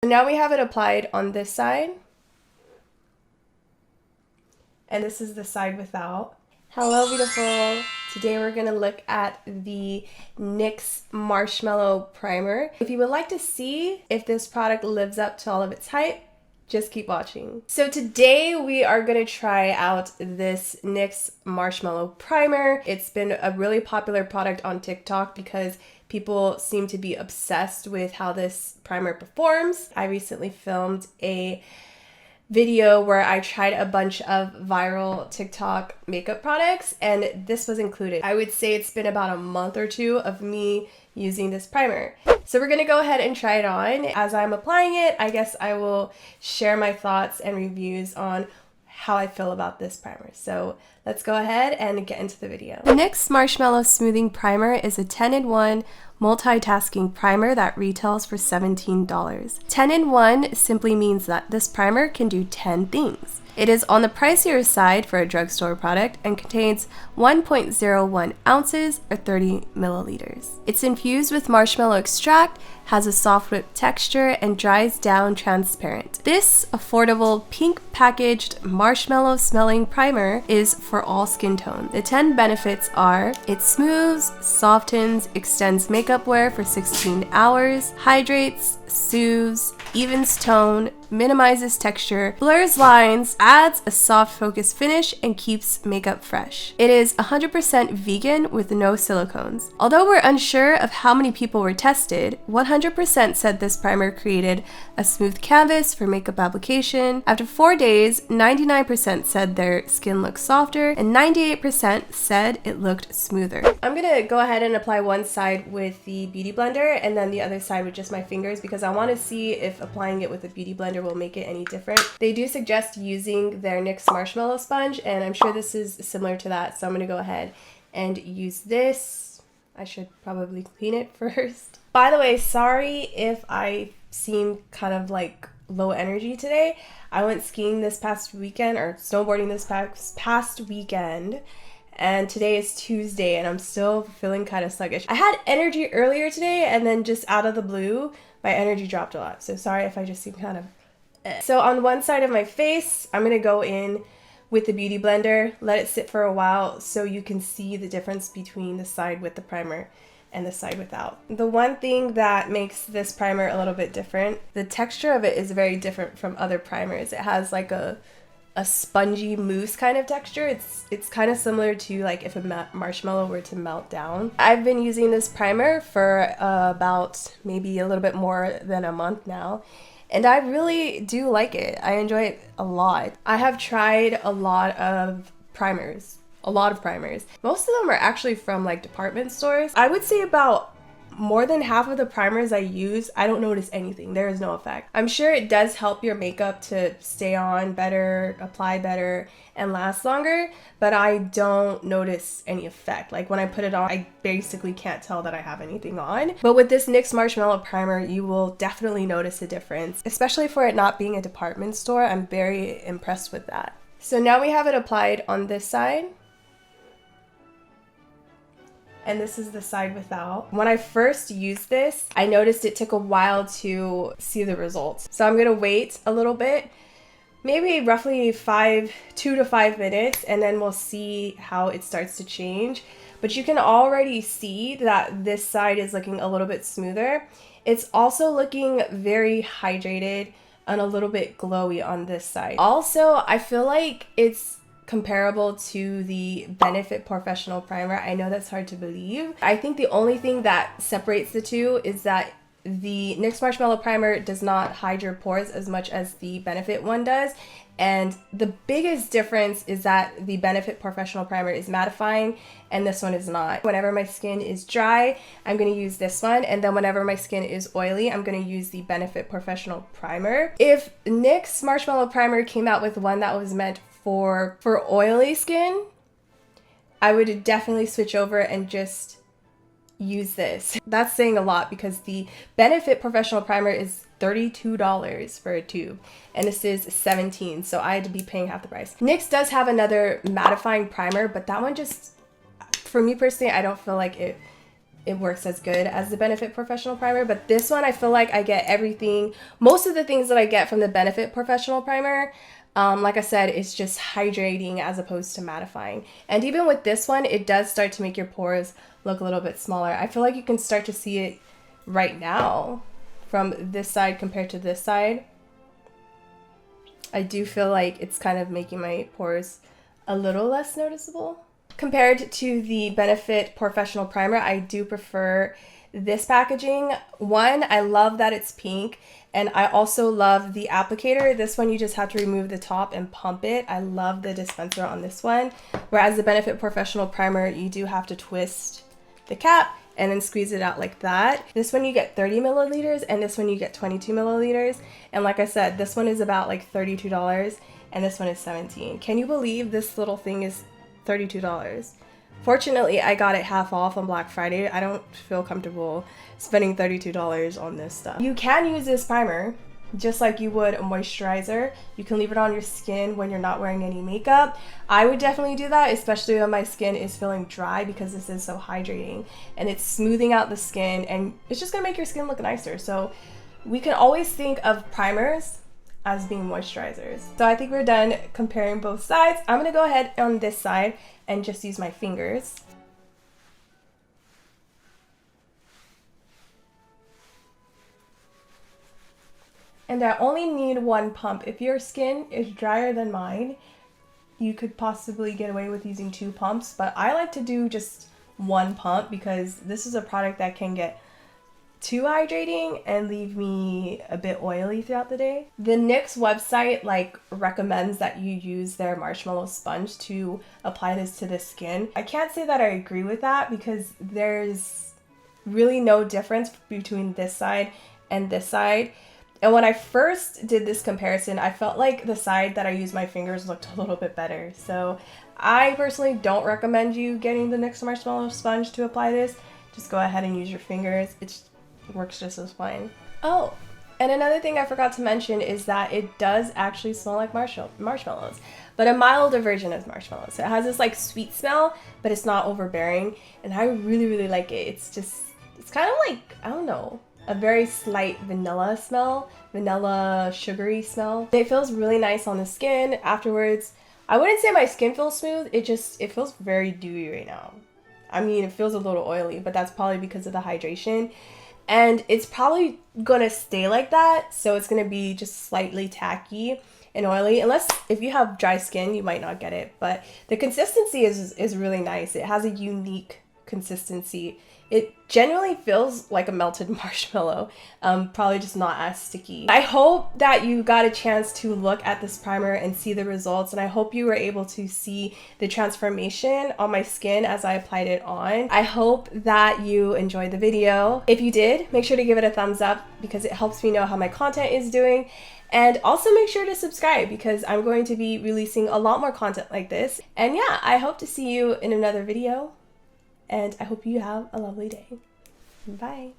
So now we have it applied on this side. And this is the side without. Hello, beautiful. Today we're gonna look at the NYX Marshmellow Primer. If you would like to see if this product lives up to all of its hype, just keep watching. So today we are gonna try out this NYX Marshmellow Primer. It's been a really popular product on TikTok because people seem to be obsessed with how this primer performs. I recently filmed a video where I tried a bunch of viral TikTok makeup products and this was included. I would say it's been about a month or two of me using this primer. So we're gonna go ahead and try it on. As I'm applying it, I guess I will share my thoughts and reviews on how I feel about this primer. So let's go ahead and get into the video. The NYX Marshmellow Smoothing Primer is a 10-in-1 multitasking primer that retails for $17. 10-in-1 simply means that this primer can do 10 things. It is on the pricier side for a drugstore product and contains 1.01 ounces or 30 milliliters. It's infused with marshmallow extract, has a soft whipped texture, and dries down transparent. This affordable pink packaged marshmallow smelling primer is for all skin tones. The 10 benefits are: it smooths, softens, extends makeup wear for 16 hours, hydrates, soothes, evens tone, minimizes texture, blurs lines, adds a soft focus finish, and keeps makeup fresh. It is 100% vegan with no silicones. Although we're unsure of how many people were tested, 100% said this primer created a smooth canvas for makeup application. After 4 days, 99% said their skin looked softer and 98% said it looked smoother. I'm gonna go ahead and apply one side with the Beauty Blender and then the other side with just my fingers because I want to see if applying it with a Beauty Blender will make it any different. They do suggest using their NYX Marshmellow sponge, and I'm sure this is similar to that, so I'm gonna go ahead and use this. I should probably clean it first. By the way, sorry if I seem kind of like low energy today. I went skiing this past weekend, or snowboarding this past weekend, and today is Tuesday and I'm still feeling kind of sluggish. I had energy earlier today and then just out of the blue, my energy dropped a lot. So sorry if I just seem kind of So on one side of my face, I'm gonna go in with the Beauty Blender, let it sit for a while so you can see the difference between the side with the primer and the side without. The one thing that makes this primer a little bit different, the texture of it is very different from other primers. It has like a spongy mousse kind of texture. It's kind of similar to like if a marshmallow were to melt down. I've been using this primer for about maybe a little bit more than a month now, and I really do like it. I enjoy it a lot. I have tried a lot of primers. Most of them are actually from like department stores. I would say about more than half of the primers I use, I don't notice anything. There is no effect. I'm sure it does help your makeup to stay on better, apply better, and last longer, but I don't notice any effect. Like when I put it on, I basically can't tell that I have anything on. But with this NYX Marshmellow Primer, you will definitely notice a difference, especially for it not being a department store. I'm very impressed with that. So now we have it applied on this side. And this is the side without. When I first used this, I noticed it took a while to see the results. So I'm gonna wait a little bit, maybe roughly 2 to 5 minutes, and then we'll see how it starts to change. But you can already see that this side is looking a little bit smoother. It's also looking very hydrated and a little bit glowy on this side. Also, I feel like it's comparable to the Benefit Porefessional Primer. I know that's hard to believe. I think the only thing that separates the two is that the NYX Marshmellow Primer does not hide your pores as much as the Benefit one does. And the biggest difference is that the Benefit Porefessional Primer is mattifying and this one is not. Whenever my skin is dry, I'm going to use this one, and then whenever my skin is oily, I'm going to use the Benefit Porefessional Primer. If NYX Marshmellow Primer came out with one that was meant for oily skin, I would definitely switch over and just use this. That's saying a lot because the Benefit Porefessional Primer is $32 for a tube and this is $17, so I had to be paying half the price. NYX does have another mattifying primer, but that one just, for me personally, I don't feel like it it works as good as the Benefit Porefessional Primer, but this one I feel like I get everything, most of the things that I get from the Benefit Porefessional Primer. Like I said, it's just hydrating as opposed to mattifying. And even with this one, it does start to make your pores look a little bit smaller. I feel like you can start to see it right now from this side compared to this side. I do feel like it's kind of making my pores a little less noticeable. Compared to the Benefit Porefessional Primer, I do prefer this packaging. One, I love that it's pink, and I also love the applicator. This one you just have to remove the top and pump it. I love the dispenser on this one, whereas the Benefit Porefessional Primer, you do have to twist the cap and then squeeze it out like that. This one you get 30 milliliters and this one you get 22 milliliters. And like I said, this one is about like $32 and this one is $17. Can you believe this little thing is $32? Fortunately, I got it half off on Black Friday. I don't feel comfortable spending $32 on this stuff. You can use this primer just like you would a moisturizer. You can leave it on your skin when you're not wearing any makeup. I would definitely do that, especially when my skin is feeling dry, because this is so hydrating and it's smoothing out the skin and it's just gonna make your skin look nicer. So we can always think of primers as being moisturizers. So I think we're done comparing both sides. I'm gonna go ahead on this side and just use my fingers. And I only need one pump. If your skin is drier than mine, you could possibly get away with using 2 pumps, but I like to do just 1 pump because this is a product that can get too hydrating and leave me a bit oily throughout the day. The NYX website recommends that you use their marshmallow sponge to apply this to the skin. I can't say that I agree with that because there's really no difference between this side and this side. And when I first did this comparison, I felt like the side that I used my fingers looked a little bit better. So I personally don't recommend you getting the NYX Marshmellow sponge to apply this. Just go ahead and use your fingers. It works just as fine. Oh, and another thing I forgot to mention is that it does actually smell like marshmallows, but a milder version of marshmallows. So it has this sweet smell, but it's not overbearing. And I really, really like it. It's kind of like, I don't know, a very slight vanilla smell, vanilla sugary smell. It feels really nice on the skin afterwards. I wouldn't say my skin feels smooth, it feels very dewy right now. I mean, it feels a little oily, but that's probably because of the hydration. And it's probably gonna stay like that, so it's gonna be just slightly tacky and oily. Unless if you have dry skin, you might not get it, but the consistency is really nice. It has a unique consistency. It genuinely feels like a melted marshmallow, probably just not as sticky. I hope that you got a chance to look at this primer and see the results, and I hope you were able to see the transformation on my skin as I applied it on. I hope that you enjoyed the video. If you did, make sure to give it a thumbs up because it helps me know how my content is doing. And also make sure to subscribe because I'm going to be releasing a lot more content like this. And yeah, I hope to see you in another video. And I hope you have a lovely day. Bye.